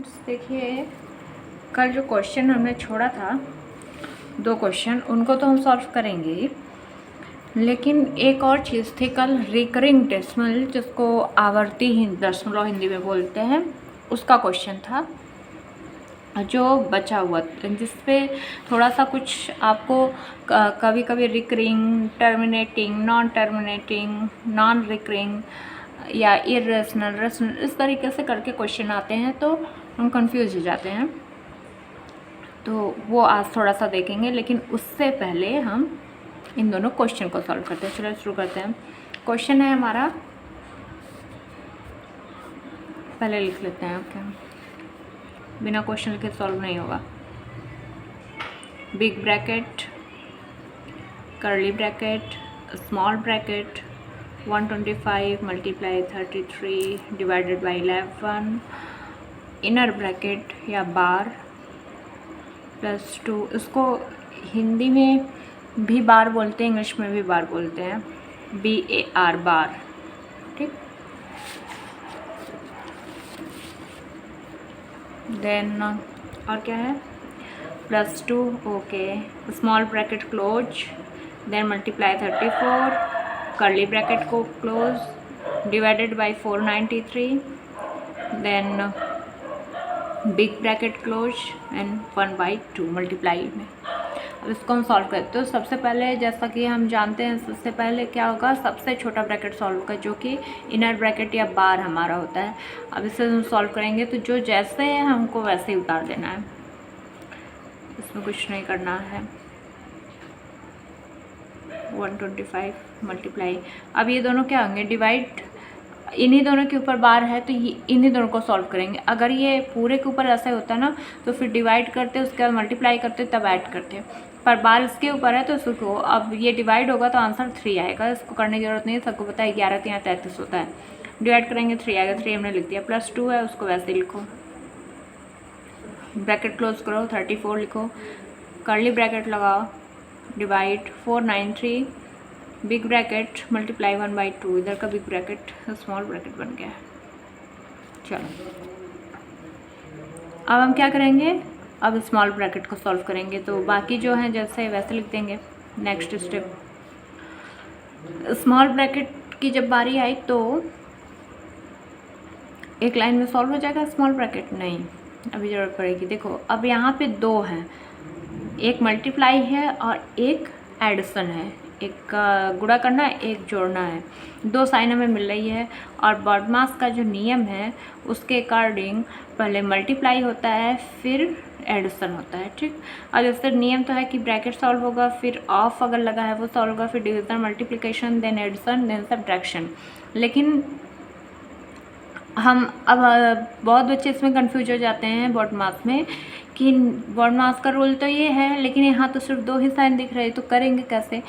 Students, देखिए कल जो क्वेश्चन हमने छोड़ा था 2 क्वेश्चन, उनको तो हम सॉल्व करेंगे ही, लेकिन एक और चीज़ थी कल रिकरिंग डेसिमल, जिसको आवर्ती दशमलव हिंदी में बोलते हैं, उसका क्वेश्चन था जो बचा हुआ, जिस पे थोड़ा सा कुछ आपको कभी कभी रिकरिंग, टर्मिनेटिंग, नॉन रिकरिंग या इरेशनल, रेशनल, इस तरीके से करके क्वेश्चन आते हैं तो हम कंफ्यूज हो जाते हैं। तो वो आज थोड़ा सा देखेंगे, लेकिन उससे पहले हम इन दोनों क्वेश्चन को सॉल्व करते हैं। चलो शुरू करते हैं। क्वेश्चन है हमारा, पहले लिख लेते हैं। ओके, बिना क्वेश्चन के सॉल्व नहीं होगा। Big bracket, curly bracket, small bracket, 125 multiply 33 divided by 11, inner bracket या बार +2, इसको हिंदी में भी बार बोलते हैं, इंग्लिश में भी बार बोलते हैं, BAR, बार। ठीक, देन और क्या है, +2, okay, small bracket close, then multiply 34, curly bracket को close, divided by 493, then big bracket close and 1/2 multiply में। अब इसको हम सॉल्व करते हैं। तो सबसे पहले, जैसा कि हम जानते हैं, सबसे पहले क्या होगा, सबसे छोटा ब्रैकेट सॉल्व होगा, जो कि इनर ब्रैकेट या बार हमारा होता है। अब इसे हम सॉल्व करेंगे तो जो जैसे है हमको वैसे ही उतार देना है, इसमें कुछ नहीं करना है। 125 मल्टीप्लाई, अब ये दोनों क्या होंगे, डिवाइड, इन्हीं दोनों के ऊपर बार है तो ये इन्हीं दोनों को सॉल्व करेंगे। अगर ये पूरे के ऊपर ऐसा होता ना तो फिर डिवाइड करते, उसके बाद मल्टीप्लाई करते, तब ऐड करते, पर बार इसके ऊपर है तो इसको, अब ये डिवाइड होगा तो आंसर 3 आएगा। इसको करने की जरूरत नहीं है, सबको पता है 11 3 33 होता है। डिवाइड करेंगे 3 आएगा, 3 हमने लिख दिया। +2 है, उसको वैसे ही लिखो, ब्रैकेट क्लोज करो, 34 लिखो, कर्ली ब्रैकेट लगाओ, डिवाइड 493, बिग ब्रैकेट मल्टीप्लाई 1/2, इधर का बिग ब्रैकेट स्मॉल ब्रैकेट बन गया है। चलो अब हम क्या करेंगे, अब स्मॉल ब्रैकेट को सॉल्व करेंगे। तो बाकी जो है जैसे वैसे लिख देंगे। नेक्स्ट स्टेप, स्मॉल ब्रैकेट की जब बारी आई तो एक लाइन में सॉल्व हो जाएगा स्मॉल ब्रैकेट, नहीं, अभी ज़रूरत पड़ेगी। देखो अब यहाँ पे 2 हैं, एक मल्टीप्लाई है और एक एडिशन है, एक का गुणा करना है, एक जोड़ना है। 2 साइन हमें मिल रही है, और बॉडमास का जो नियम है उसके अकॉर्डिंग पहले मल्टीप्लाई होता है फिर एडिशन होता है। ठीक, अब जैसे नियम तो है कि ब्रैकेट सॉल्व होगा, फिर ऑफ अगर लगा है वो सॉल्व होगा, फिर division, multiplication, then addition, then subtraction. लेकिन हम अब बहुत बच्चे इसमें कंफ्यूज हो जाते हैं बॉडमास में कि बॉडमास का रूल तो ये है, लेकिन यहाँ तो सिर्फ 2 ही साइन दिख रहे हैं, तो करेंगे कैसे।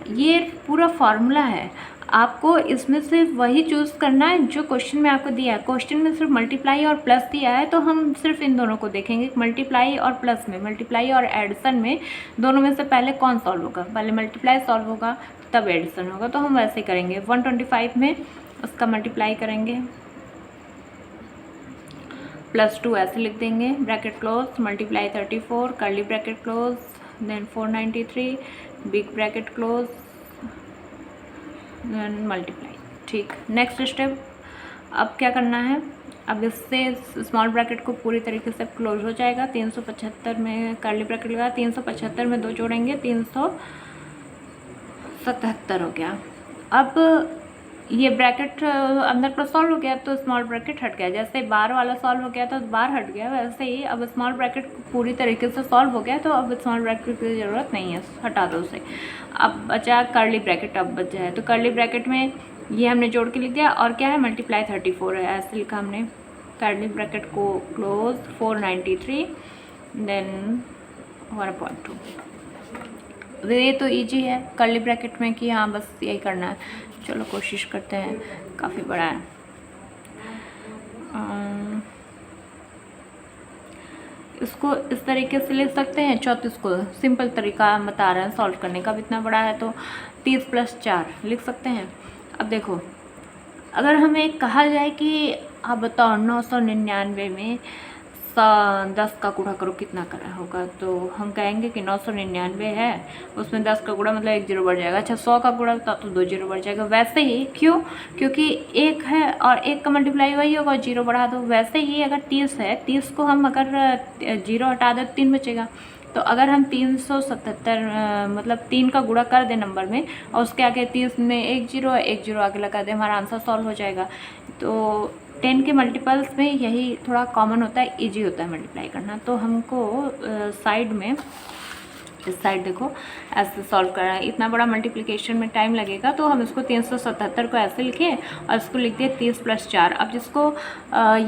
ये पूरा फार्मूला है, आपको इसमें से वही चूज़ करना है जो क्वेश्चन में आपको दिया है। क्वेश्चन में सिर्फ मल्टीप्लाई और प्लस दिया है, तो हम सिर्फ इन दोनों को देखेंगे, मल्टीप्लाई और प्लस में, मल्टीप्लाई और एडिशन में, दोनों में से पहले कौन सॉल्व होगा। पहले मल्टीप्लाई सॉल्व होगा तब एडिशन होगा, तो हम वैसे करेंगे। 125 में उसका मल्टीप्लाई करेंगे, +2 ऐसे लिख देंगे, bracket close, multiply 34, curly bracket close, then 493, big bracket close, then multiply. ठीक, नेक्स्ट स्टेप, अब क्या करना है, अब इससे स्मॉल ब्रैकेट को पूरी तरीके से क्लोज हो जाएगा। 375 में कर्ली ब्रैकेट लगा, 375 में 2 जोड़ेंगे, 377 हो गया। अब ये ब्रैकेट अंदर पर सॉल्व हो गया तो स्मॉल ब्रैकेट हट गया। जैसे बार वाला सॉल्व हो गया तो बार हट गया, वैसे ही अब स्मॉल ब्रैकेट पूरी तरीके से सॉल्व हो गया, तो अब स्मॉल ब्रैकेट की ज़रूरत नहीं है, हटा दो उसे। अब बचा कर्ली ब्रैकेट, अब बचा है तो कर्ली ब्रैकेट में ये हमने जोड़ के लिख दिया, और क्या है, मल्टीप्लाई 34 है, ऐसे लिखा हमने। कर्ली ब्रैकेट को क्लोज, 493, देन 1/2। ये तो ईजी है कर्ली ब्रैकेट में कि हाँ बस यही करना है। चलो कोशिश करते हैं, काफ़ी बड़ा है। इसको इस तरीके से लिख सकते हैं। 34 को सिंपल तरीका हम बता रहे हैं सॉल्व करने का, अब इतना बड़ा है तो 30 + 4 लिख सकते हैं। अब देखो, अगर हमें कहा जाए कि आप बताओ 999 में 10 का गुणा करो कितना करा होगा, तो हम कहेंगे कि 999 है, उसमें 10 का गुणा मतलब 1 जीरो बढ़ जाएगा। अच्छा 100 का गुणा तो 2 जीरो बढ़ जाएगा। वैसे ही क्यों, क्योंकि 1 है और 1 का मल्टीप्लाई वही होगा, जीरो बढ़ा दो। वैसे ही अगर 30 है, 30 को हम अगर जीरो हटा दे 3 बचेगा। तो अगर हम 377 मतलब 3 का गुणा कर दें नंबर में और उसके आगे 30 में 1 जीरो आगे लगा दें, हमारा आंसर सॉल्व हो जाएगा। तो 10 के मल्टीपल्स में यही थोड़ा कॉमन होता है, इजी होता है मल्टीप्लाई करना। तो हमको साइड में इस साइड देखो ऐसे सॉल्व करना है। इतना बड़ा मल्टीप्लिकेशन में टाइम लगेगा, तो हम इसको 377 को ऐसे लिखे और इसको लिख दिए 30 + 4। अब जिसको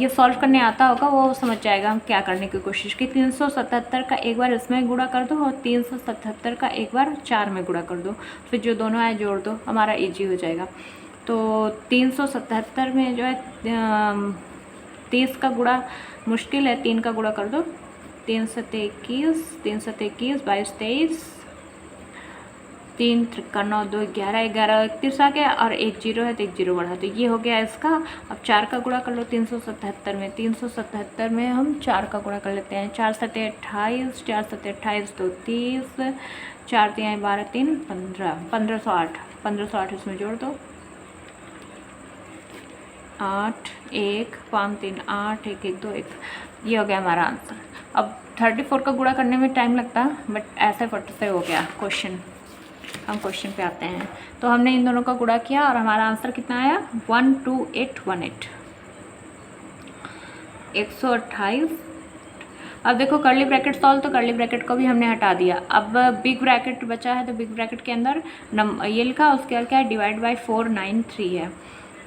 ये सॉल्व करने आता होगा वो समझ जाएगा हम क्या करने की कोशिश की। 377 का एक बार इसमें गुणा कर दो और 377 का एक बार 4 में गुणा कर दो, फिर जो दोनों आए जोड़ दो, हमारा ईजी हो जाएगा। तो 377 में जो है 30 का गुणा मुश्किल है, 3 का गुणा कर दो। 3 7 21, 3 7 21, 22 23, 3 3 9 2 11, 11 31 आ गया और 1 जीरो है तो 1 जीरो बढ़ा, तो ये हो गया इसका। अब 4 का गुणा कर लो 377 में। 377 में हम 4 का गुणा कर लेते हैं। 4 7 28, 4 7 28 तो 30, 4 3 12 3 15, 1508, 1508 इसमें जोड़ दो। 8 1 5 3 8 1 1 2 1, ये हो गया हमारा आंसर। अब 34 का गुणा करने में टाइम लगता है, बट ऐसे फट से हो गया क्वेश्चन। हम क्वेश्चन पे आते हैं। तो हमने इन दोनों का गुणा किया और हमारा आंसर कितना आया, 12818, 128। अब देखो कर्ली ब्रैकेट सॉल्व, तो कर्ली ब्रैकेट को भी हमने हटा दिया। अब बिग ब्रैकेट बचा है, तो बिग ब्रैकेट के अंदर ये लिखा, उसके अंदर क्या है, डिवाइड बाई 493 है।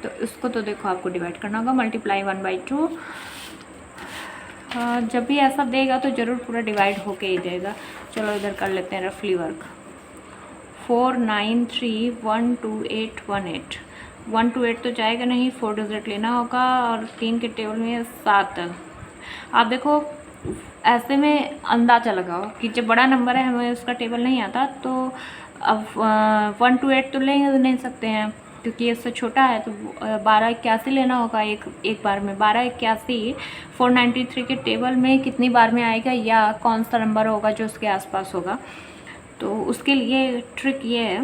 तो इसको तो देखो आपको डिवाइड करना होगा, मल्टीप्लाई 1/2। जब भी ऐसा देगा तो ज़रूर पूरा डिवाइड होके ही देगा। चलो इधर कर लेते हैं रफली वर्क। 493 12818, 128 तो जाएगा नहीं, 4 डिजिट लेना होगा और 3 के टेबल में 7। आप देखो ऐसे में अंदाज़ा लगाओ कि जब बड़ा नंबर है हमें उसका टेबल नहीं आता, तो अब 128 तो ले नहीं सकते हैं क्योंकि इससे छोटा है, तो 1281 लेना होगा एक बार में। 1281 493 के टेबल में कितनी बार में आएगा या कौन सा नंबर होगा जो उसके आसपास होगा। तो उसके लिए ट्रिक ये है,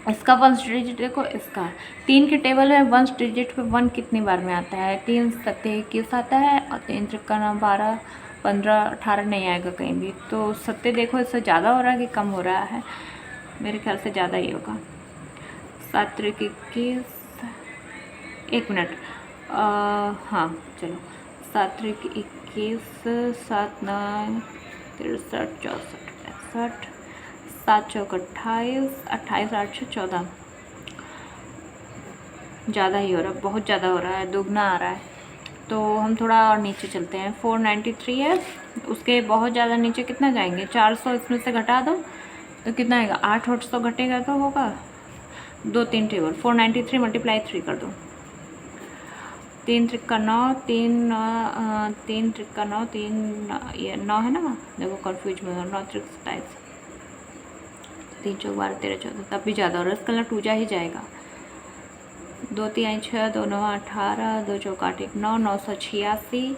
इसका 1 डिजिट देखो, इसका 3 के टेबल में 1 डिजिट पे 1 कितनी बार में आता है, 3 7 21 आता है और 3 3 9 12 15 18 नहीं आएगा कहीं भी। तो 7 देखो इससे ज़्यादा हो रहा है कि कम हो रहा है, मेरे ख्याल से ज़्यादा ही होगा। 7 3 21, 1 मिनट, हाँ चलो, 7 3 21, 7 9 63 64 65, 7 चौक 28, 28 8 6 14, ज़्यादा ही हो रहा है, बहुत ज़्यादा हो रहा है, दुगना आ रहा है। तो हम थोड़ा और नीचे चलते हैं। 493 है, उसके बहुत ज़्यादा नीचे कितना जाएंगे, 400 इसमें से घटा दो तो कितना आएगा, 800 घटेगा तो होगा 2 3 टेबल। 493 × 3 कर दो, 3 3 9, 3 3 3 9, 3 ये 9 है ना, देखो कन्फ्यूज में 9 3 27, 3 4 12 13 14, तब भी ज़्यादा हो रहा है, इसका 2 जा ही जाएगा। 2 3 6 2 9 18, 2 चौक 8 1 9, 986,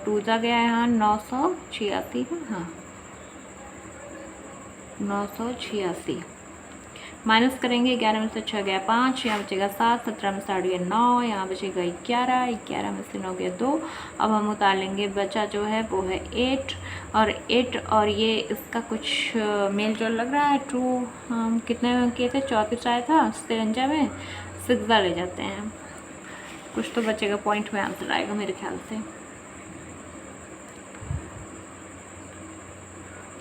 2 जा गया है यहाँ 986 है, हाँ 986 माइनस करेंगे, 11 में से 6 गया 5, यहाँ बचेगा 7, 17 में से 8 गया 9, यहाँ बचेगा 11, 11 में से 9 गया 2। अब हम उतार लेंगे, बचा जो है वो है 8 और ये इसका कुछ मेल जोल लग रहा है। 2 हम कितने किए थे, 34 आया था 53 में, 6 ले जाते हैं, कुछ तो बचेगा, पॉइंट में आंसर आएगा मेरे ख्याल से।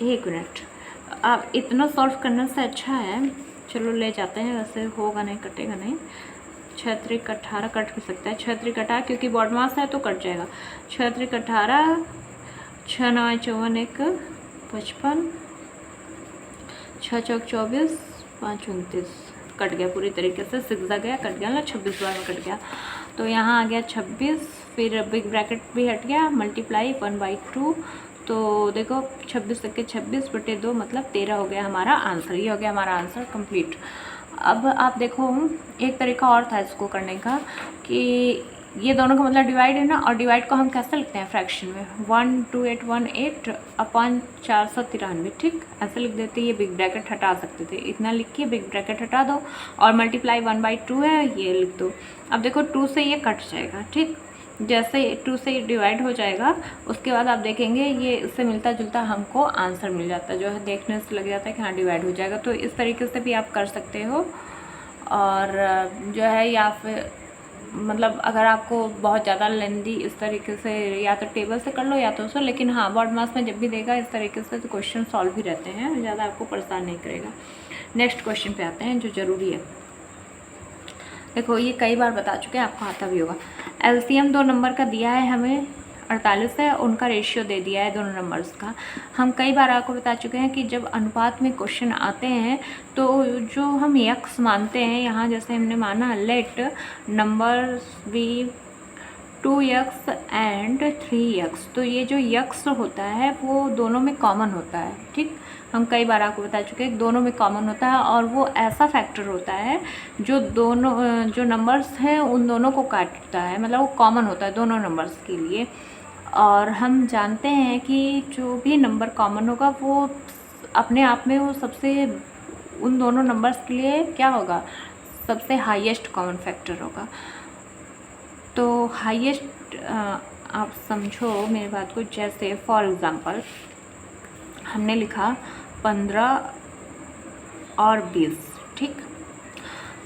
1 मिनट, अब इतना सॉल्व करने से अच्छा है, चलो ले जाते हैं, वैसे होगा नहीं, कटेगा नहीं। 6 3 18 कट भी सकता है, 6 3 18 क्योंकि बॉड मास है तो कट जाएगा। 6 3 18, 6 9 54 1 55, 6 चौक 24, 5 29, कट गया पूरी तरीके से, 6 गया, कट गया ना, 26 बार में कट गया। तो यहाँ आ गया 26, फिर बिग ब्रैकेट भी हट गया, मल्टीप्लाई 1/2। तो देखो 26 तक के 26/2 मतलब 13 हो गया हमारा आंसर। ये हो गया हमारा आंसर कंप्लीट। अब आप देखो एक तरीका और था इसको करने का कि ये दोनों का मतलब डिवाइड है ना, और डिवाइड को हम कैसे लिखते हैं फ्रैक्शन में, 12818/493, ठीक ऐसे लिख देते। ये बिग ब्रैकेट हटा सकते थे, इतना लिख के बिग ब्रैकेट हटा दो और मल्टीप्लाई 1/2 है ये लिख दो। अब देखो 2 से ये कट जाएगा, ठीक जैसे 2 से डिवाइड हो जाएगा उसके बाद आप देखेंगे ये इससे मिलता जुलता हमको आंसर मिल जाता है, जो है देखने से लग जाता है कि हाँ डिवाइड हो जाएगा। तो इस तरीके से भी आप कर सकते हो। और जो है या फिर मतलब अगर आपको बहुत ज़्यादा लेंदी इस तरीके से या तो टेबल से कर लो या तो उससे, लेकिन हाँ बोर्ड मास में जब भी देगा इस तरीके से तो क्वेश्चन सॉल्व भी रहते हैं, ज़्यादा आपको परेशान नहीं करेगा। नेक्स्ट क्वेश्चन पे आते हैं जो ज़रूरी है। देखो ये कई बार बता चुके हैं, आपको आता भी होगा। एलसीएम 2 नंबर का दिया है हमें 48 है, उनका रेशियो दे दिया है दोनों नंबर्स का। हम कई बार आपको बता चुके हैं कि जब अनुपात में क्वेश्चन आते हैं तो जो हम यक्स मानते हैं, यहाँ जैसे हमने माना late numbers B 2x and 3x, तो ये जो यक्स होता है वो दोनों में कॉमन होता है, ठीक हम कई बार आपको बता चुके हैं दोनों में कॉमन होता है, और वो ऐसा फैक्टर होता है जो दोनों जो नंबर्स हैं उन दोनों को काटता है, मतलब वो कॉमन होता है दोनों नंबर्स के लिए। और हम जानते हैं कि जो भी नंबर कॉमन होगा वो अपने आप में वो सबसे उन दोनों नंबर्स के लिए क्या होगा, सबसे हाईएस्ट कॉमन फैक्टर होगा। तो हाईएस्ट आप समझो मेरी बात को, जैसे फॉर एग्ज़ाम्पल हमने लिखा 15 और 20, ठीक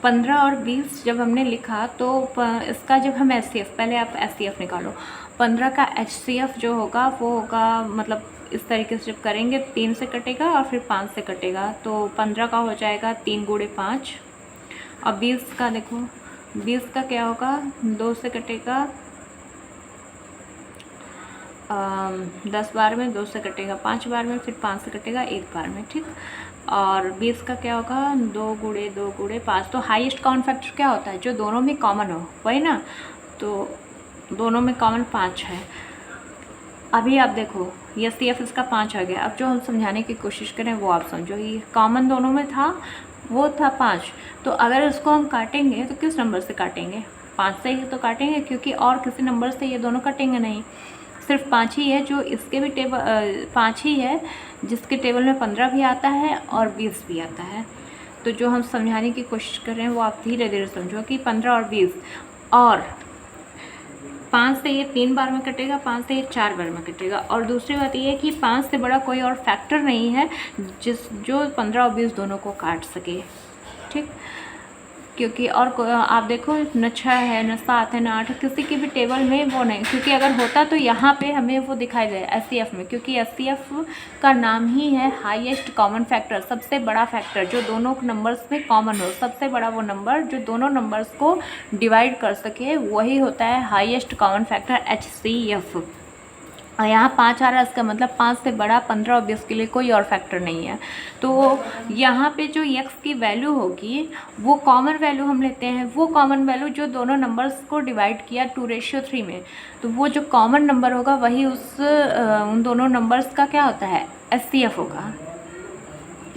15 और 20 जब हमने लिखा तो इसका जब हम एचसीएफ, पहले आप एचसीएफ निकालो, 15 का एचसीएफ जो होगा वो होगा मतलब इस तरीके से जब करेंगे 3 से कटेगा और फिर 5 से कटेगा, तो 15 का हो जाएगा 3 गुणे 5, और 20 का देखो 20 का क्या होगा 2 से कटेगा 10 बार में, 2 से कटेगा 5 बार में, फिर 5 से कटेगा 1 बार में, ठीक। और 20 का क्या होगा 2 गुणे 5, तो हाईएस्ट कॉमन फैक्टर क्या होता है जो दोनों में कॉमन हो, वही ना, तो दोनों में कॉमन 5 है। अभी आप देखो ये CF इसका 5 आ गया। अब जो हम समझाने की कोशिश करें वो आप समझो, ये कॉमन दोनों में था वो था 5, तो अगर इसको हम काटेंगे तो किस नंबर से काटेंगे, 5 से ही तो काटेंगे, क्योंकि और किसी नंबर से ये दोनों कटेंगे नहीं, सिर्फ 5 ही है जो इसके भी टेबल 5 ही है जिसके टेबल में 15 भी आता है और 20 भी आता है। तो जो हम समझाने की कोशिश कर रहे हैं वो आप धीरे धीरे समझो कि 15 और 20, और 5 से ये 3 बार में कटेगा, 5 से ये 4 बार में कटेगा। और दूसरी बात ये है कि 5 से बड़ा कोई और फैक्टर नहीं है जो 15 और 20 दोनों को काट सके, ठीक, क्योंकि और आप देखो न 6 है न 7 है न 8 है, किसी की भी टेबल में वो नहीं, क्योंकि अगर होता तो यहाँ पे हमें वो दिखाई दे एचसीएफ में, क्योंकि एचसीएफ का नाम ही है हाईएस्ट कॉमन फैक्टर, सबसे बड़ा फैक्टर जो दोनों नंबर्स में कॉमन हो, सबसे बड़ा वो नंबर जो दोनों नंबर्स को डिवाइड कर सके वही होता है हाईएस्ट कॉमन फैक्टर एचसीएफ। और यहाँ 5 आ रहा है, इसका मतलब 5 से बड़ा 15 और 20 के लिए कोई और फैक्टर नहीं है। तो यहाँ पे जो x की वैल्यू होगी वो कॉमन वैल्यू हम लेते हैं, वो कॉमन वैल्यू जो दोनों नंबर्स को डिवाइड किया 2:3 में, तो वो जो कॉमन नंबर होगा वही उन दोनों नंबर्स का क्या होता है एचसीएफ होगा।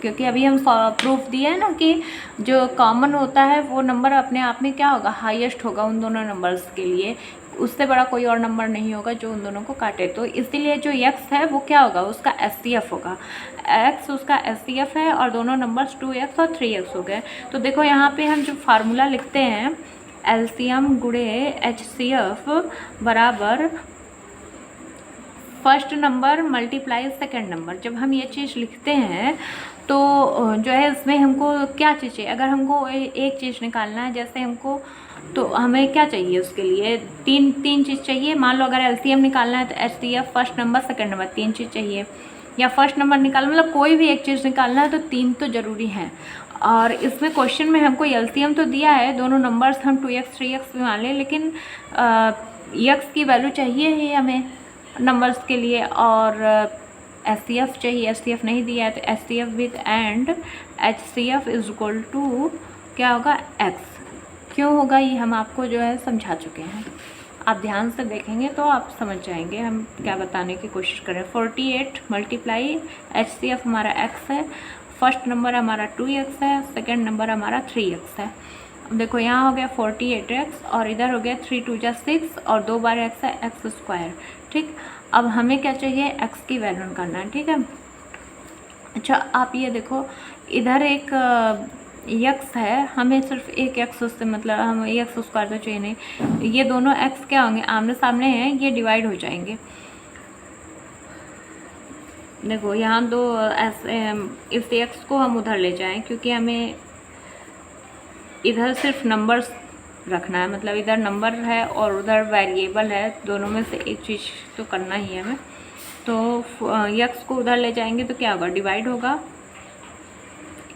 क्योंकि अभी हम प्रूफ दिए है ना कि जो कॉमन होता है वो नंबर अपने आप में क्या होगा हाईएस्ट होगा उन दोनों नंबर्स के लिए, उससे बड़ा कोई और नंबर नहीं होगा जो उन दोनों को काटे। तो इसीलिए जो x है वो क्या होगा उसका एचसीएफ होगा, x उसका एचसीएफ है, और दोनों नंबर्स 2x और 3x हो गए। तो देखो यहाँ पे हम जो फार्मूला लिखते हैं एलसीएम गुणे एचसीएफ बराबर first number multiply second number, जब हम ये चीज़ लिखते हैं तो जो है इसमें हमको क्या चीज़ चाहिए, अगर हमको एक चीज़ निकालना है जैसे हमको, तो हमें क्या चाहिए उसके लिए तीन चीज़ चाहिए। मान लो अगर एलसीएम निकालना है तो HCF first number second number 3 चीज़ चाहिए, या फर्स्ट नंबर निकालना मतलब कोई भी एक चीज़ निकालना है तो 3 तो ज़रूरी हैं। और इसमें क्वेश्चन में हमको एलसीएम तो दिया है, दोनों नंबर्स हम 2x 3x भी मान लें, लेकिन x की वैल्यू चाहिए ही हमें नंबर्स के लिए, और एचसीएफ चाहिए, एचसीएफ नहीं दिया है तो HCF with and HCF is equal to क्या होगा x। क्यों होगा ये हम आपको जो है समझा चुके हैं, आप ध्यान से देखेंगे तो आप समझ जाएंगे हम क्या बताने की कोशिश करें। 48 मल्टीप्लाई एचसीएफ हमारा x है, फर्स्ट नंबर हमारा 2x है, सेकंड नंबर हमारा 3x है, देखो यहाँ हो गया 48x और इधर हो गया 3 2 जा 6 और 2 बार x है एक्स स्क्वायर। ठीक, अब हमें क्या चाहिए, x की वैल्यू निकालना है। ठीक है, अच्छा आप ये देखो इधर एक x है, हमें सिर्फ एक x से मतलब हम x स्क्वायर तो चाहिए नहीं, ये दोनों x क्या होंगे, आमने सामने हैं, ये डिवाइड हो जाएंगे। देखो यहाँ दो ऐसे इस x को हम उधर ले जाएं क्योंकि हमें इधर सिर्फ नंबर्स रखना है, मतलब इधर नंबर है और उधर वेरिएबल है, दोनों में से एक चीज़ तो करना ही है हमें। तो x को उधर ले जाएंगे तो क्या होगा, डिवाइड होगा,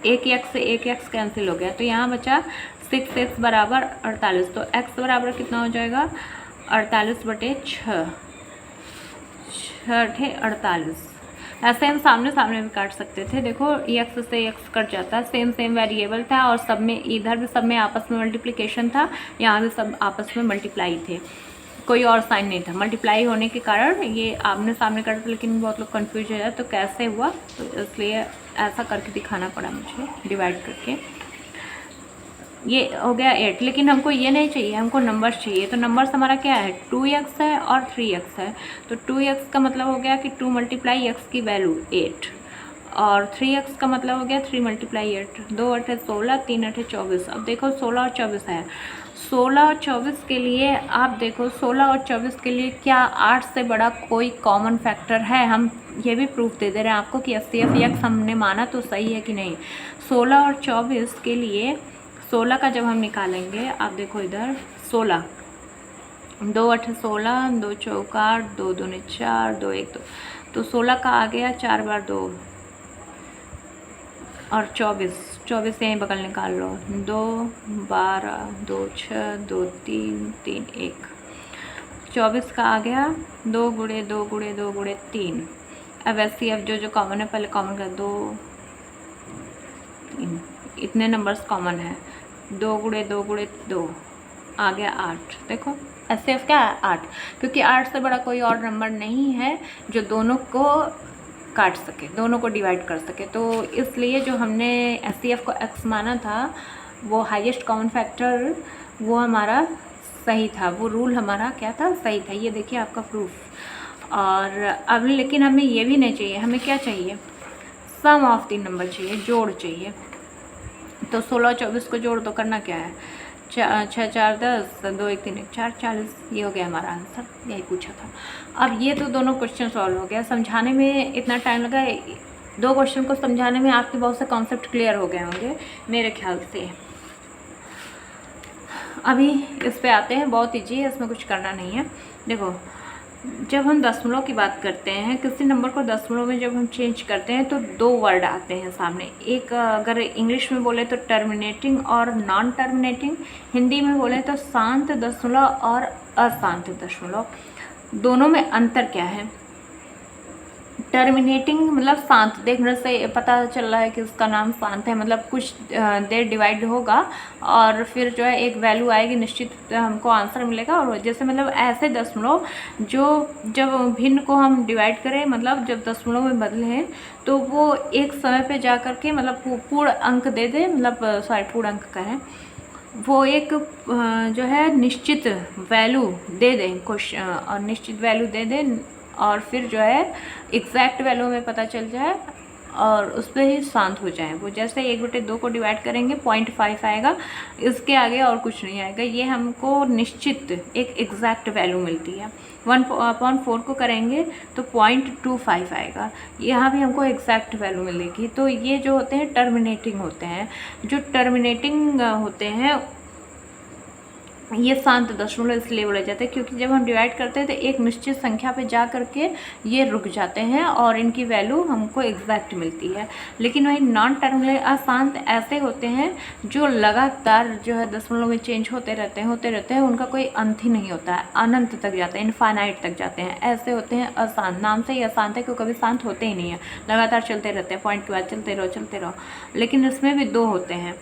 एक x से एक x कैंसिल हो गया, तो यहाँ बचा 6x बराबर 48। तो x बराबर कितना हो जाएगा, 48/6, 48। ऐसे हम सामने सामने भी काट सकते थे। देखो x से x कट जाता है, सेम वेरिएबल था और सब में, इधर भी सब में आपस में मल्टीप्लिकेशन था, यहाँ भी सब आपस में मल्टीप्लाई थे, कोई और साइन नहीं था। मल्टीप्लाई होने के कारण ये आमने सामने कट, लेकिन बहुत लोग कंफ्यूज हो जाए तो कैसे हुआ, तो इसलिए ऐसा करके दिखाना पड़ा मुझे, डिवाइड करके। ये हो गया 8, लेकिन हमको ये नहीं चाहिए, हमको नंबर्स चाहिए। तो नंबर्स हमारा क्या है, 2x है और 3x है। तो 2x का मतलब हो गया कि 2 × x की वैल्यू 8 और 3x का मतलब हो गया 3 × 8, 2 8 16, 3 8 24। अब देखो 16 और 24 है, 16 और 24 के लिए आप देखो 16 और 24 के लिए क्या 8 से बड़ा कोई कॉमन फैक्टर है। हम ये भी प्रूफ दे दे रहे हैं आपको कि HCF हमने माना तो सही है कि नहीं। 16 और 24 के लिए 16 का जब हम निकालेंगे, आप देखो इधर 16, 2 8 16, 2 चौका 8, 2 दूनी 4, 2 1 2, तो 16 का आ गया 4 बार 2 और 24 यहीं बगल निकाल लो, 2 12, 2 6, 2 3 3 1, 24 का आ गया 2 × 2 × 2 × 3। अब HCF जो कॉमन है पहले कॉमन कर, 2 3, इतने नंबर्स कॉमन है, 2 × 2 × 2 आ गया 8। देखो HCF क्या है, 8, क्योंकि 8 से बड़ा कोई और नंबर नहीं है जो दोनों को काट सके, दोनों को डिवाइड कर सके। तो इसलिए जो हमने HCF को x माना था, वो हाईएस्ट कॉमन फैक्टर, वो हमारा सही था, वो रूल हमारा क्या था, सही था। ये देखिए आपका प्रूफ। और अब लेकिन हमें ये भी नहीं चाहिए, हमें क्या चाहिए, सम ऑफ 3 नंबर चाहिए, जोड़ चाहिए। तो 16 और 24 को जोड़, तो करना क्या है, 6 4 10, 2 1 3 1 4 40, ये हो गया हमारा आंसर, यही पूछा था। अब ये तो दोनों क्वेश्चन सॉल्व हो गया। समझाने में इतना टाइम लगा, 2 क्वेश्चन को समझाने में आपके बहुत से कॉन्सेप्ट क्लियर हो गए होंगे मेरे ख्याल से। अभी इस पे आते हैं, बहुत ईजी है, इसमें कुछ करना नहीं है। देखो जब हम दशमलव की बात करते हैं, किसी नंबर को दशमलव में जब हम चेंज करते हैं तो 2 वर्ड आते हैं सामने। एक अगर इंग्लिश में बोले तो टर्मिनेटिंग और नॉन टर्मिनेटिंग, हिंदी में बोले तो शांत दशमलव और अशांत दशमलव। दोनों में अंतर क्या है, टर्मिनेटिंग मतलब शांत, देखने से पता चल रहा है कि उसका नाम शांत है, मतलब कुछ देर डिवाइड होगा और फिर जो है एक वैल्यू आएगी, निश्चित हमको आंसर मिलेगा। और जैसे मतलब ऐसे दशमलव जो जब भिन्न को हम डिवाइड करें, मतलब जब दशमलव में बदले हैं तो वो एक समय पे जा कर के मतलब पूर्ण अंक दे दे, मतलब सॉरी पूर्ण अंक कहें, वो एक जो है निश्चित वैल्यू दे दें क्वेश्चन, और निश्चित वैल्यू दे दें और फिर जो है एग्जैक्ट वैल्यू में पता चल जाए और उस पर ही शांत हो जाए। वो जैसे 1/2 को डिवाइड करेंगे 0.5 आएगा, इसके आगे और कुछ नहीं आएगा। ये हमको निश्चित एक एग्जैक्ट वैल्यू मिलती है। 1/4 को करेंगे तो 0.25 आएगा, यहाँ भी हमको एग्जैक्ट वैल्यू मिलेगी। तो ये जो होते हैं टर्मिनेटिंग होते हैं। जो टर्मिनेटिंग होते हैं ये शांत दशमलव इसलिए बोले जाते हैं क्योंकि जब हम डिवाइड करते हैं तो एक निश्चित संख्या पे जा करके ये रुक जाते हैं और इनकी वैल्यू हमको एग्जैक्ट मिलती है। लेकिन वही नॉन टर्मिनल अशांत ऐसे होते हैं जो लगातार जो है दशमलव में चेंज होते रहते हैं, उनका कोई अंत ही नहीं होता है, अनंत तक जाते हैं, इनफाइनाइट तक जाते हैं। ऐसे होते हैं अशांत, नाम से ही अशांत है क्योंकि कभी शांत होते ही नहीं है, लगातार चलते रहते हैं, पॉइंट के बाद चलते रहो। लेकिन इसमें भी 2 होते हैं,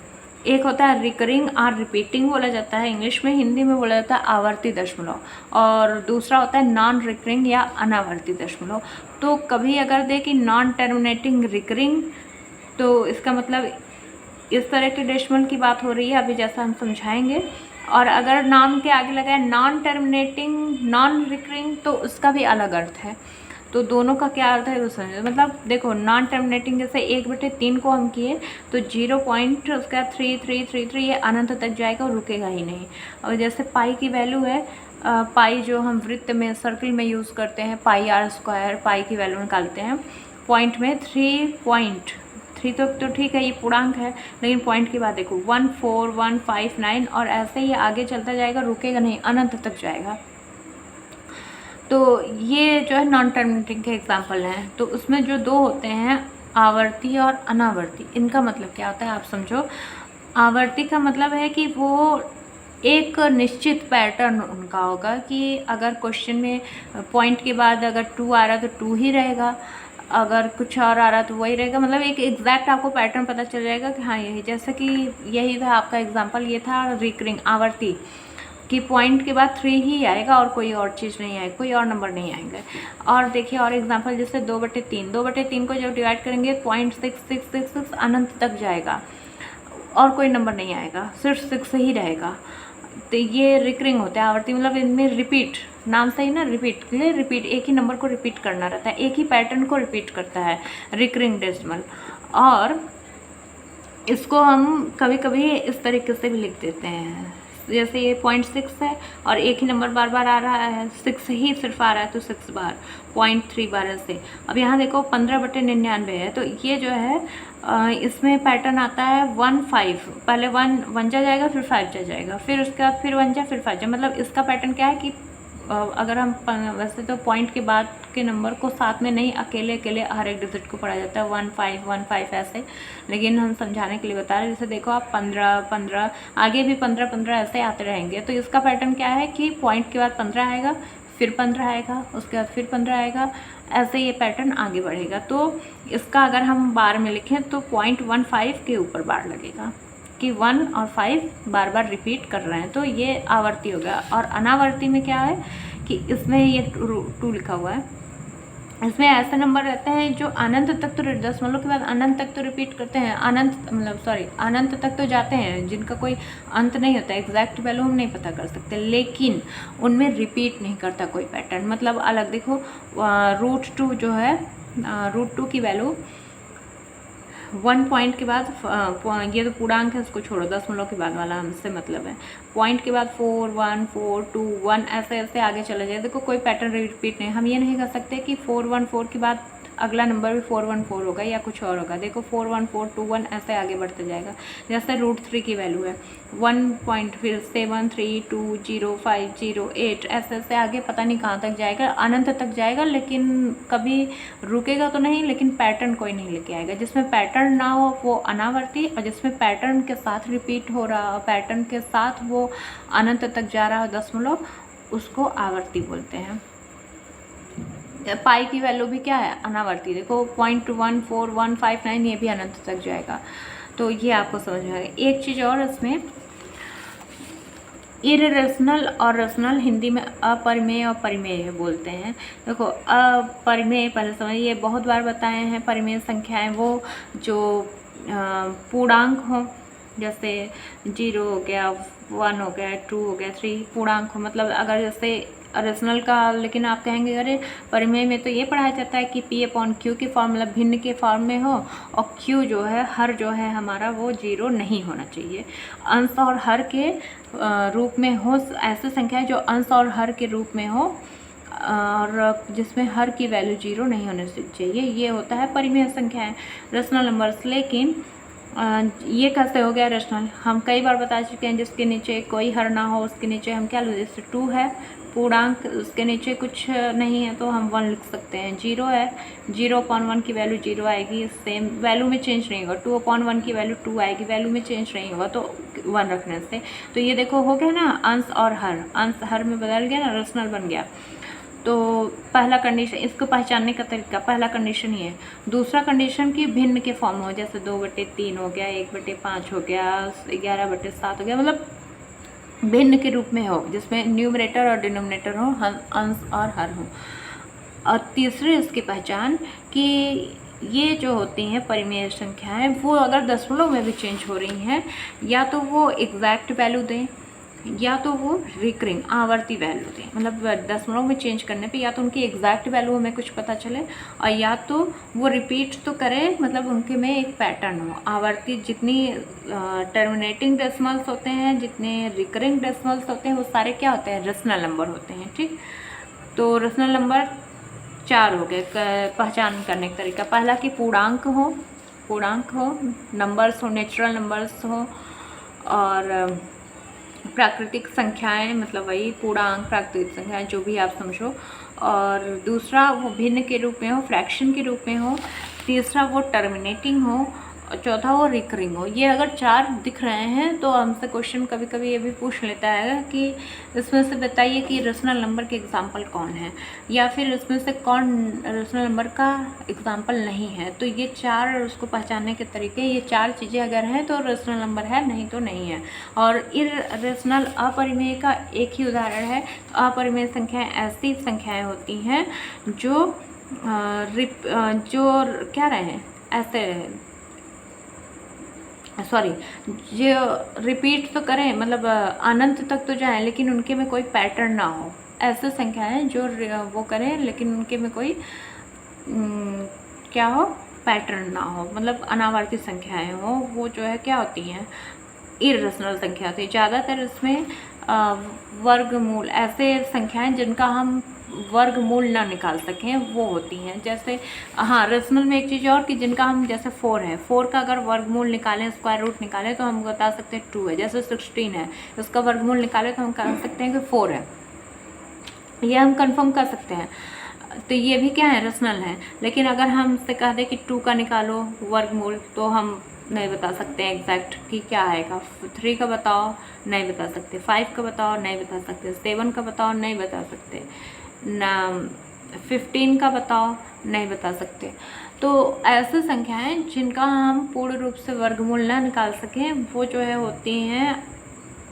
एक होता है रिकरिंग और रिपीटिंग बोला जाता है इंग्लिश में, हिंदी में बोला जाता है आवर्ती दशमलव, और दूसरा होता है नॉन रिकरिंग या अनावर्ती दशमलव। तो कभी अगर दे कि नॉन टर्मिनेटिंग रिकरिंग, तो इसका मतलब इस तरह के डेसिमल की बात हो रही है अभी, जैसा हम समझाएंगे। और अगर नाम के आगे लगा है नॉन टर्मिनेटिंग, नॉन रिकरिंग, तो उसका भी अलग अर्थ है। तो दोनों का क्या अर्थ है वो समझो। मतलब देखो नॉन टर्मिनेटिंग जैसे 1/3 को हम किए तो 0 पॉइंट उसका 3333 ये अनंत तक जाएगा और रुकेगा ही नहीं। और जैसे पाई की वैल्यू है, पाई जो हम वृत्त में सर्कल में यूज़ करते हैं, पाई r², पाई की वैल्यू निकालते हैं पॉइंट में 3.3 तो ठीक है, ये पूर्णांक है, लेकिन पॉइंट की बात देखो 14159 और ऐसे ही आगे चलता जाएगा, रुकेगा नहीं, अनंत तक जाएगा। तो ये जो है नॉन टर्मिनेटिंग के एग्जाम्पल हैं। तो उसमें जो दो होते हैं आवर्ती और अनावर्ती, इनका मतलब क्या होता है आप समझो। आवर्ती का मतलब है कि वो एक निश्चित पैटर्न उनका होगा कि अगर क्वेश्चन में पॉइंट के बाद अगर 2 आ रहा है तो 2 ही रहेगा, अगर कुछ और आ रहा तो वही रहेगा। मतलब एक एग्जैक्ट आपको पैटर्न पता चल जाएगा कि हाँ यही, जैसे कि यही था आपका एग्जांपल, ये था रिकरिंग आवर्ती कि पॉइंट के बाद 3 ही आएगा और कोई और चीज़ नहीं आएगी, कोई और नंबर नहीं आएंगे। और देखिए और एग्जांपल जैसे 2/3 को जब डिवाइड करेंगे 0.6666 अनंत तक जाएगा और कोई नंबर नहीं आएगा, सिर्फ 6 ही रहेगा। तो ये रिकरिंग होता है आवर्ती, मतलब इनमें रिपीट, नाम सही ना, रिपीट के लिए रिपीट, एक ही नंबर को रिपीट करना रहता है, एक ही पैटर्न को रिपीट करता है रिकरिंग डेसिमल। और इसको हम कभी कभी इस तरीके से भी लिख देते हैं, जैसे ये 0.6 है और एक ही नंबर बार बार आ रहा है, 6 ही सिर्फ आ रहा है तो 6 बार, 0.3 बार ऐसे। अब यहाँ देखो 15/99 है, तो ये जो है इसमें पैटर्न आता है 1-5, पहले 1 जा जाएगा, फिर 5 जा जाएगा, फिर उसके बाद फिर 1 जा, फिर 5 जा। मतलब इसका पैटर्न क्या है कि अगर हम वैसे तो पॉइंट के बाद के नंबर को साथ में नहीं, अकेले अकेले हर एक डिजिट को पढ़ा जाता है 1-5 ऐसे, लेकिन हम समझाने के लिए बता रहे हैं। जैसे देखो आप 15 आगे भी 15 ऐसे आते रहेंगे। तो इसका पैटर्न क्या है कि पॉइंट के बाद 15 आएगा, फिर 15 आएगा, उसके बाद फिर 15 आएगा, ऐसे ये पैटर्न आगे बढ़ेगा। तो इसका अगर हम बार में लिखें तो 0.15 के ऊपर बार लगेगा कि 1 और 5 बार बार रिपीट कर रहे हैं, तो ये आवर्ती हो गया। और अनावर्ती में क्या है कि इसमें ये 2 लिखा हुआ है, इसमें ऐसा नंबर रहता है जो अनंत तक तो दशमलव के बाद अनंत तक तो रिपीट करते हैं, अनंत तक तो जाते हैं, जिनका कोई अंत नहीं होता, एग्जैक्ट वैल्यू हम नहीं पता कर सकते, लेकिन उनमें रिपीट नहीं करता कोई पैटर्न। मतलब अलग देखो √2 जो है, √2 की वैल्यू 1 पॉइंट के बाद, ये तो पूर्णांक है, उसको छोड़ो, दशमलव के बाद वाला हमसे मतलब है, पॉइंट के बाद 4, 1, 4, 2, 1 ऐसे ऐसे आगे चला जाए। देखो कोई पैटर्न रिपीट नहीं, हम ये नहीं कर सकते कि 4, 1, 4 के बाद अगला नंबर भी 4, 1, 4 होगा या कुछ और होगा। देखो 4, 1, 4, 2, 1 ऐसे आगे बढ़ते जाएगा। जैसे √3 की वैल्यू है 1 पॉइंट, फिर 7, 3, 2, 0, 5, 0, 8 ऐसे ऐसे आगे पता नहीं कहाँ तक जाएगा, अनंत तक जाएगा, लेकिन कभी रुकेगा तो नहीं, लेकिन पैटर्न कोई नहीं लेके आएगा। जिसमें पैटर्न ना हो वो अनावर्ती, और जिसमें पैटर्न के साथ रिपीट हो रहा, पैटर्न के साथ वो अनंत तक जा रहा है दशमलव, उसको आवर्ती बोलते हैं। पाई की वैल्यू भी क्या है, अनावर्ती। देखो 0.14159 ये भी अनंत तक जाएगा। तो ये आपको समझ में आएगा। एक चीज़ और इसमें, इरेशनल और रेशनल हिंदी में अपरिमेय और परिमेय बोलते हैं। देखो अपरिमेय पहले समझ, ये बहुत बार बताए हैं, परिमेय संख्याएं वो जो पूर्णांक हो, जैसे 0 हो गया, 1 हो गया, 2 हो गया, 3 पूर्णांक हो। मतलब अगर जैसे रेशनल का, लेकिन आप कहेंगे अरे परिमेय में तो ये पढ़ाया जाता है कि P/Q की फॉर्म, मतलब भिन्न के फॉर्म में हो, और Q जो है, हर जो है हमारा, वो 0 नहीं होना चाहिए। अंश और हर के रूप में हो, ऐसी संख्याएं जो अंश और हर के रूप में हो और जिसमें हर की वैल्यू 0 नहीं होनी चाहिए, ये होता है परिमेय संख्याएं, रेशनल नंबर्स। लेकिन ये कैसे हो गया रेशनल, हम कई बार बता चुके हैं, जिसके नीचे कोई हर ना हो उसके नीचे हम क्या, जैसे 2 है पूर्णांक, उसके नीचे कुछ नहीं है तो हम 1 लिख सकते हैं। 0 है, 0/1 की वैल्यू 0 आएगी, सेम वैल्यू में चेंज नहीं होगा। 2/1 की वैल्यू 2 आएगी, वैल्यू में चेंज नहीं होगा, तो 1 रखने से। तो ये देखो हो गया ना, अंश और हर, अंश हर में बदल गया ना, रेशनल बन गया। तो पहला कंडीशन, इसको पहचानने का तरीका, पहला कंडीशन ये है। दूसरा कंडीशन की भिन्न के फॉर्म हो, जैसे 2/3 हो गया, 1/5 हो गया, 11/7 हो गया, मतलब भिन्न के रूप में हो, जिसमें न्यूमरेटर और डिनोमिनेटर हो, अंश और हर हो। और तीसरी इसकी पहचान कि ये जो होती हैं परिमेय संख्याएं, वो अगर दशमलव में भी चेंज हो रही हैं, या तो वो एग्जैक्ट वैल्यू दें या तो वो रिकरिंग आवर्ती वैल्यू दें। मतलब दशमलव में चेंज करने पे या तो उनकी एग्जैक्ट वैल्यू हमें कुछ पता चले, और या तो वो रिपीट तो करें, मतलब उनके में एक पैटर्न हो। आवर्ती जितनी टर्मिनेटिंग डेसिमल्स होते हैं, जितने रिकरिंग डेसिमल्स होते हैं, वो सारे क्या होते हैं, रेशनल नंबर होते हैं। ठीक, तो रेशनल नंबर 4 हो गए पहचान करने का तरीका। पहला कि पूर्णांक हो, नंबर्स हो, नेचुरल नंबर्स हो, और प्राकृतिक संख्याएं, मतलब वही पूर्णांक, प्राकृतिक संख्याएं, जो भी आप समझो। और दूसरा वो भिन्न के रूप में हो, फ्रैक्शन के रूप में हो। तीसरा वो टर्मिनेटिंग हो, और चौथा वो रिकरिंग हो। ये अगर 4 दिख रहे हैं तो हमसे क्वेश्चन कभी कभी ये भी पूछ लेता है कि इसमें से बताइए कि रेशनल नंबर के एग्जाम्पल कौन है, या फिर इसमें से कौन रेशनल नंबर का एग्जाम्पल नहीं है। तो ये 4 उसको पहचानने के तरीके, ये 4 चीज़ें अगर हैं तो रेशनल नंबर है, नहीं तो नहीं है। और इर्रेशनल अपरिमेय का एक ही उदाहरण है। अपरिमेय संख्याएं ऐसी संख्याएं होती हैं जो क्या रहे हैं, ऐसे सॉरी, जो रिपीट तो करें, मतलब अनंत तक तो जाएं, लेकिन उनके में कोई पैटर्न ना हो। ऐसे संख्याएं जो वो करें लेकिन उनके में कोई क्या हो, पैटर्न ना हो, मतलब अनावर्ती संख्याएं हो, वो जो है क्या होती हैं, इर्रेशनल संख्या होती है। ज़्यादातर इसमें वर्गमूल, ऐसे संख्याएं जिनका हम वर्गमूल ना निकाल सकें, वो होती हैं। जैसे हाँ, रेशनल में एक चीज़ और कि जिनका हम, जैसे 4 है, 4 का अगर वर्गमूल निकालें, स्क्वायर रूट निकालें, तो हम बता सकते हैं 2 है। जैसे 16 है, उसका वर्गमूल निकालें तो हम कह सकते हैं कि 4 है, ये हम कंफर्म कर सकते हैं। तो ये भी क्या है, रेशनल है। लेकिन अगर हम उससे कह दें कि 2 का निकालो वर्गमूल, तो हम नहीं बता सकते हैं एग्जैक्ट कि क्या आएगा। 3 का बताओ, नहीं बता सकते। 5 का बताओ, नहीं बता सकते। 7 का बताओ, नहीं बता सकते ना। 15 का बताओ, नहीं बता सकते। तो ऐसी संख्याएं जिनका हम पूर्ण रूप से वर्गमूल ना निकाल सकें, वो जो है होती हैं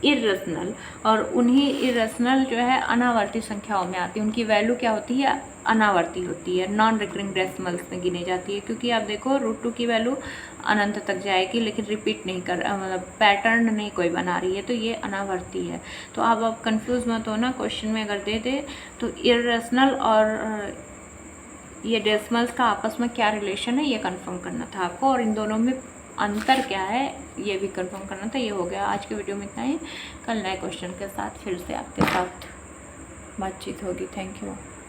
इर्रेशनल। और उन्हीं इर्रेशनल जो है अनावर्ती संख्याओं में आती है। उनकी वैल्यू क्या होती है, अनावर्ती होती है, नॉन रिकरिंग डेसिमल्स में गिनी जाती है। क्योंकि आप देखो √2 की वैल्यू अनंत तक जाएगी, लेकिन रिपीट नहीं कर, मतलब पैटर्न नहीं कोई बना रही है, तो ये अनावर्ती है। तो आप कंफ्यूज मत होना, क्वेश्चन में अगर दे दे तो इर्रेशनल और ये डेसिमल्स का आपस में क्या रिलेशन है, ये कंफर्म करना था आपको। और इन दोनों में अंतर क्या है, ये भी कंफर्म करना था। ये हो गया आज की वीडियो में इतना ही। कल नए क्वेश्चन के साथ फिर से आपके साथ बातचीत होगी। Thank you.